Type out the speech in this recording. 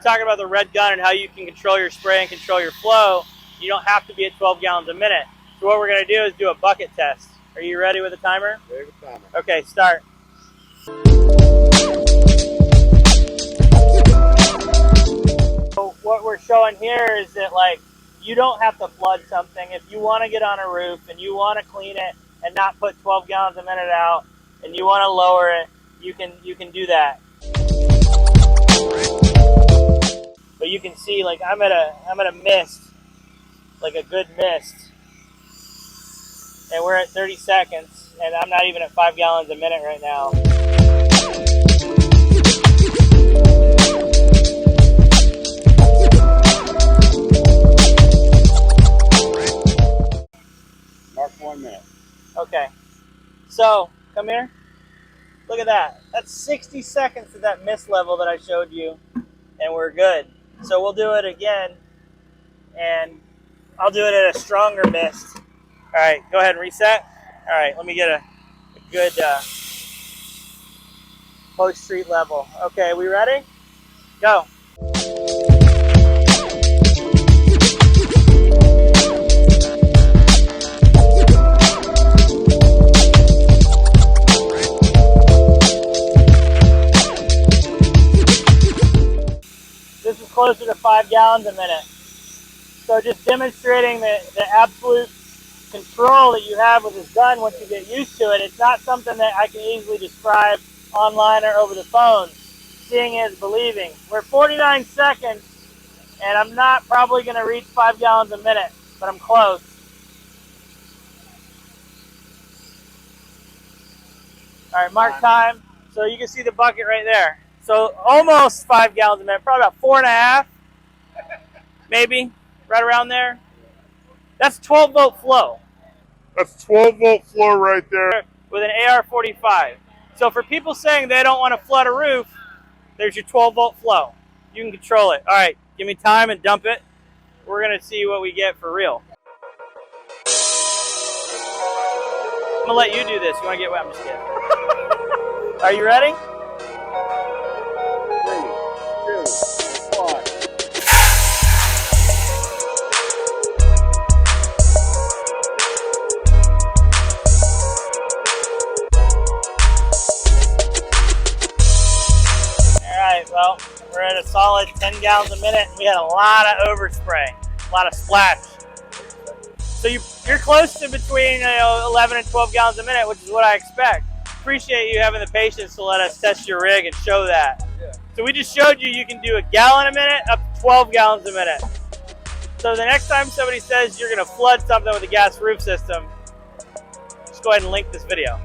talking about the red gun and how you can control your spray and control your flow. You don't have to be at 12 gallons a minute. So what we're going to do is do a bucket test. Are you ready with the timer? Ready with the timer. Okay, start. So what we're showing here is that, like, you don't have to flood something. If you want to get on a roof and you want to clean it and not put 12 gallons a minute out and you want to lower it, you can do that. But you can see, like, I'm at a mist, like a good mist. And we're at 30 seconds, and I'm not even at 5 gallons a minute right now. Mark 1 minute. Okay, so come here. Look at that. That's 60 seconds to that mist level that I showed you, and we're good. So we'll do it again, and I'll do it at a stronger mist. All right, go ahead and reset. All right, let me get a good post-street level. Okay, we ready? Go. This is closer to 5 gallons a minute. So just demonstrating the absolute control that you have with this gun once you get used to it. It's not something that I can easily describe online or over the phone. Seeing is believing. We're 49 seconds, and I'm not probably going to reach 5 gallons a minute, but I'm close. All right, mark time. So you can see the bucket right there. So almost 5 gallons a minute, probably about 4.5, maybe, right around there. That's 12 volt flow. That's 12 volt flow right there. With an AR-45. So for people saying they don't want to flood a roof, there's your 12 volt flow. You can control it. All right, give me time and dump it. We're going to see what we get for real. I'm going to let you do this. You want to get wet? I'm just kidding. Are you ready? 3, 2, 1. Well, we're at a solid 10 gallons a minute, and we had a lot of overspray, a lot of splash. So you're close to between 11 and 12 gallons a minute, which is what I expect. Appreciate you having the patience to let us test your rig and show that. Yeah. So we just showed you can do a gallon a minute up to 12 gallons a minute. So the next time somebody says you're going to flood something with a gas roof system, just go ahead and link this video.